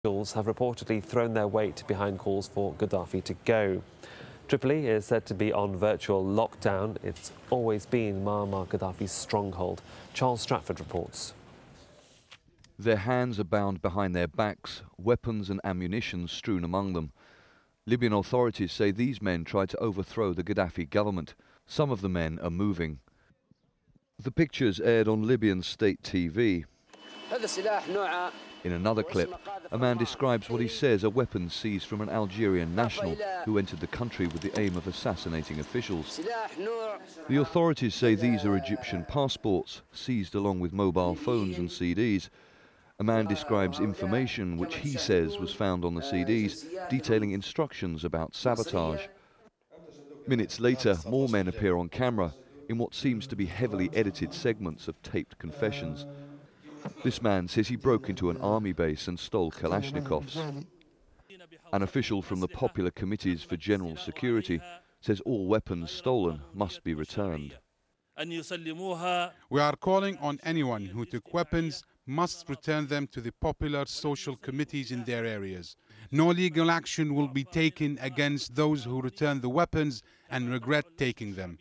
Officials have reportedly thrown their weight behind calls for Gaddafi to go. Tripoli is said to be on virtual lockdown. It's always been Muammar Gaddafi's stronghold. Charles Stratford reports. Their hands are bound behind their backs, weapons and ammunition strewn among them. Libyan authorities say these men tried to overthrow the Gaddafi government. Some of the men are moving. The pictures aired on Libyan state TV. In another clip, a man describes what he says are weapons seized from an Algerian national who entered the country with the aim of assassinating officials. The authorities say these are Egyptian passports, seized along with mobile phones and CDs. A man describes information which he says was found on the CDs, detailing instructions about sabotage. Minutes later, more men appear on camera in what seems to be heavily edited segments of taped confessions. This man says he broke into an army base and stole Kalashnikovs. An official from the Popular Committees for General Security says all weapons stolen must be returned. We are calling on anyone who took weapons must return them to the popular social committees in their areas. No legal action will be taken against those who return the weapons and regret taking them.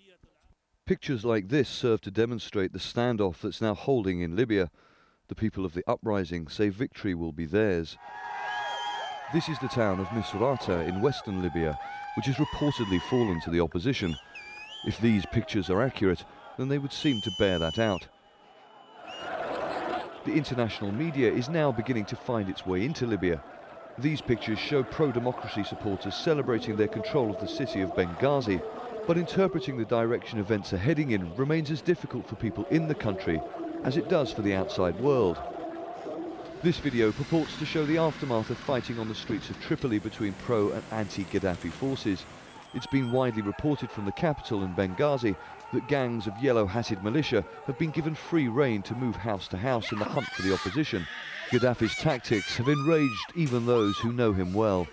Pictures like this serve to demonstrate the standoff that's now holding in Libya. The people of the uprising say victory will be theirs. This is the town of Misrata in western Libya, which has reportedly fallen to the opposition. If these pictures are accurate, then they would seem to bear that out. The international media is now beginning to find its way into Libya. These pictures show pro-democracy supporters celebrating their control of the city of Benghazi, but interpreting the direction events are heading in remains as difficult for people in the country as it does for the outside world. This video purports to show the aftermath of fighting on the streets of Tripoli between pro- and anti-Gaddafi forces. It's been widely reported from the capital in Benghazi that gangs of yellow-hatted militia have been given free rein to move house to house in the hunt for the opposition. Gaddafi's tactics have enraged even those who know him well.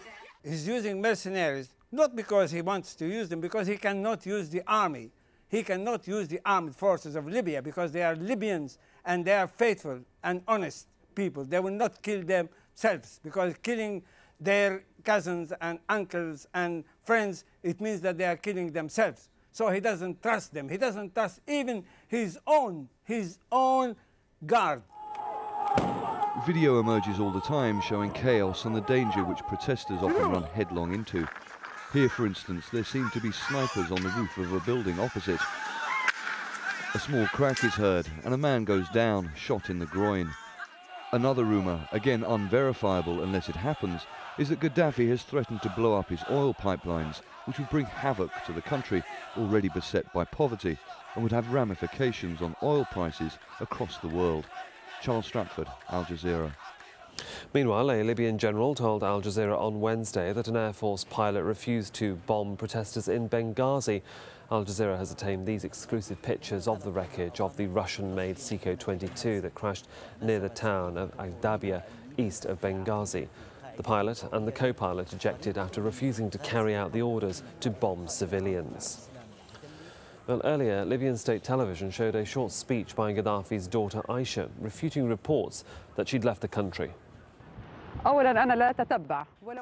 He's using mercenaries, not because he wants to use them, because he cannot use the army. He cannot use the armed forces of Libya because they are Libyans and they are faithful and honest people. They will not kill themselves, because killing their cousins and uncles and friends, it means that they are killing themselves. So he doesn't trust them. He doesn't trust even his own guard. Video emerges all the time showing chaos and the danger which protesters often run headlong into. Here, for instance, there seem to be snipers on the roof of a building opposite. A small crack is heard and a man goes down, shot in the groin. Another rumour, again unverifiable unless it happens, is that Gaddafi has threatened to blow up his oil pipelines, which would bring havoc to the country, already beset by poverty, and would have ramifications on oil prices across the world. Charles Stratford, AlJazeera. Meanwhile, a Libyan general told AlJazeera on Wednesday that an Air Force pilot refused to bomb protesters in Benghazi. AlJazeera has obtained these exclusive pictures of the wreckage of the Russian-made Siko-22 that crashed near the town of Agdabia, east of Benghazi. The pilot and the co-pilot ejected after refusing to carry out the orders to bomb civilians. Well, earlier, Libyan state television showed a short speech by Gaddafi's daughter Aisha, refuting reports that she'd left the country.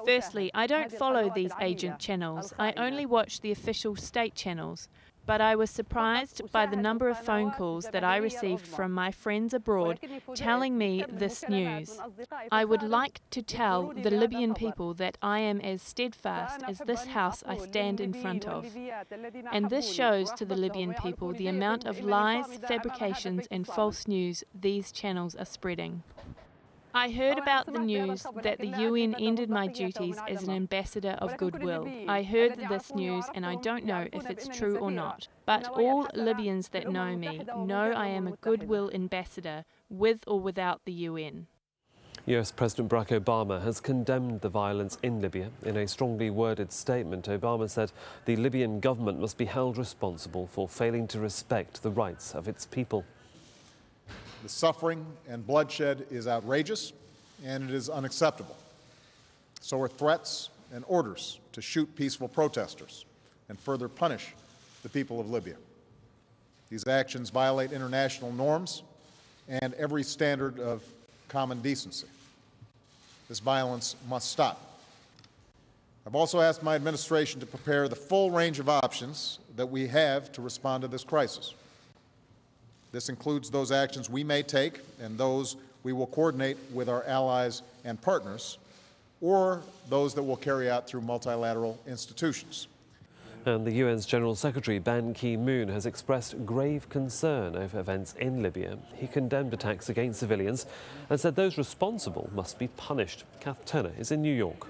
Firstly, I don't follow these agent channels. I only watch the official state channels. But I was surprised by the number of phone calls that I received from my friends abroad telling me this news. I would like to tell the Libyan people that I am as steadfast as this house I stand in front of. And this shows to the Libyan people the amount of lies, fabrications and false news these channels are spreading. I heard about the news that the UN ended my duties as an ambassador of goodwill. I heard this news and I don't know if it's true or not. But all Libyans that know me know I am a goodwill ambassador, with or without the UN. US President Barack Obama has condemned the violence in Libya. In a strongly worded statement, Obama said the Libyan government must be held responsible for failing to respect the rights of its people. The suffering and bloodshed is outrageous, and it is unacceptable. So are threats and orders to shoot peaceful protesters and further punish the people of Libya. These actions violate international norms and every standard of common decency. This violence must stop. I've also asked my administration to prepare the full range of options that we have to respond to this crisis. This includes those actions we may take and those we will coordinate with our allies and partners, or those that we'll carry out through multilateral institutions. And the UN's General Secretary Ban Ki-moon has expressed grave concern over events in Libya. He condemned attacks against civilians and said those responsible must be punished. Kath Turner is in New York.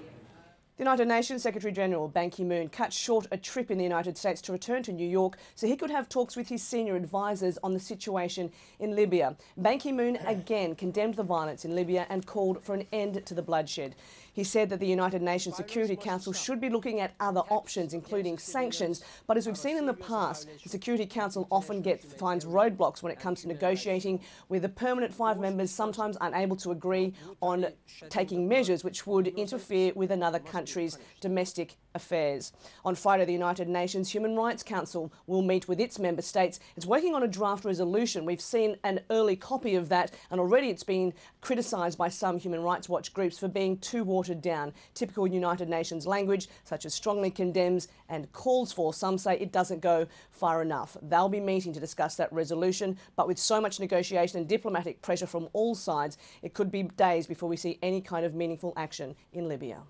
The United Nations Secretary-General Ban Ki-moon cut short a trip in the United States to return to New York so he could have talks with his senior advisers on the situation in Libya. Ban Ki-moon again condemned the violence in Libya and called for an end to the bloodshed. He said that the United Nations Security Council should be looking at other options, including sanctions. But as we've seen in the past, the Security Council often finds roadblocks when it comes to negotiating, with the permanent 5 members sometimes unable to agree on taking measures which would interfere with another country's domestic affairs. On Friday, the United Nations Human Rights Council will meet with its member states. It's working on a draft resolution. We've seen an early copy of that, and already it's been criticised by some Human Rights Watch groups for being too watered down. Typical United Nations language, such as strongly condemns and calls for. Some say it doesn't go far enough. They'll be meeting to discuss that resolution, but with so much negotiation and diplomatic pressure from all sides, it could be days before we see any kind of meaningful action in Libya.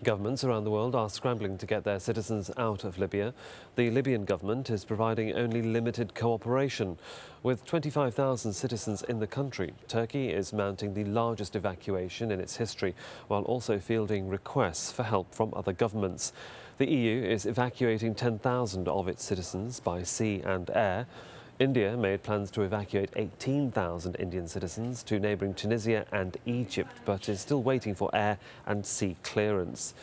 Governments around the world are scrambling to get their citizens out of Libya. The Libyan government is providing only limited cooperation. With 25,000 citizens in the country, Turkey is mounting the largest evacuation in its history, while also fielding requests for help from other governments. The EU is evacuating 10,000 of its citizens by sea and air. India made plans to evacuate 18,000 Indian citizens to neighbouring Tunisia and Egypt, but is still waiting for air and sea clearance.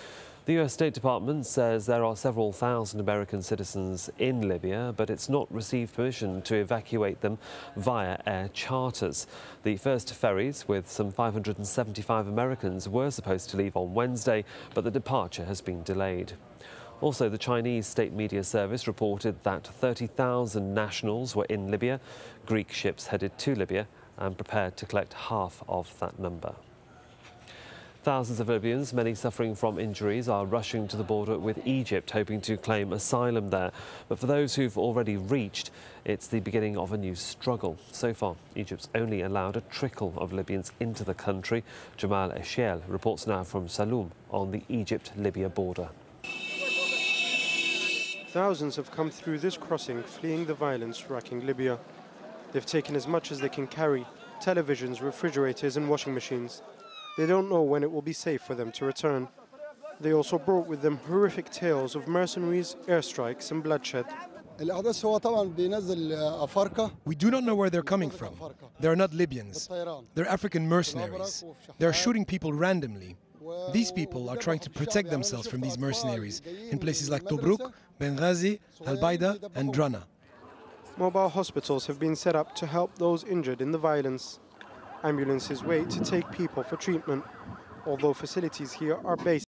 The US State Department says there are several thousand American citizens in Libya, but it's not received permission to evacuate them via air charters. The first ferries with some 575 Americans were supposed to leave on Wednesday, but the departure has been delayed. Also, the Chinese state media service reported that 30,000 nationals were in Libya. Greek ships headed to Libya and prepared to collect half of that number. Thousands of Libyans, many suffering from injuries, are rushing to the border with Egypt, hoping to claim asylum there. But for those who've already reached, it's the beginning of a new struggle. So far, Egypt's only allowed a trickle of Libyans into the country. Jamal Eshiel reports now from Saloum on the Egypt-Libya border. Thousands have come through this crossing, fleeing the violence racking Libya. They've taken as much as they can carry: televisions, refrigerators and washing machines. They don't know when it will be safe for them to return. They also brought with them horrific tales of mercenaries, airstrikes and bloodshed. We do not know where they're coming from. They're not Libyans. They're African mercenaries. They're shooting people randomly. These people are trying to protect themselves from these mercenaries in places like Tobruk, Benghazi, Al-Baida and Drana. Mobile hospitals have been set up to help those injured in the violence. Ambulances wait to take people for treatment, although facilities here are based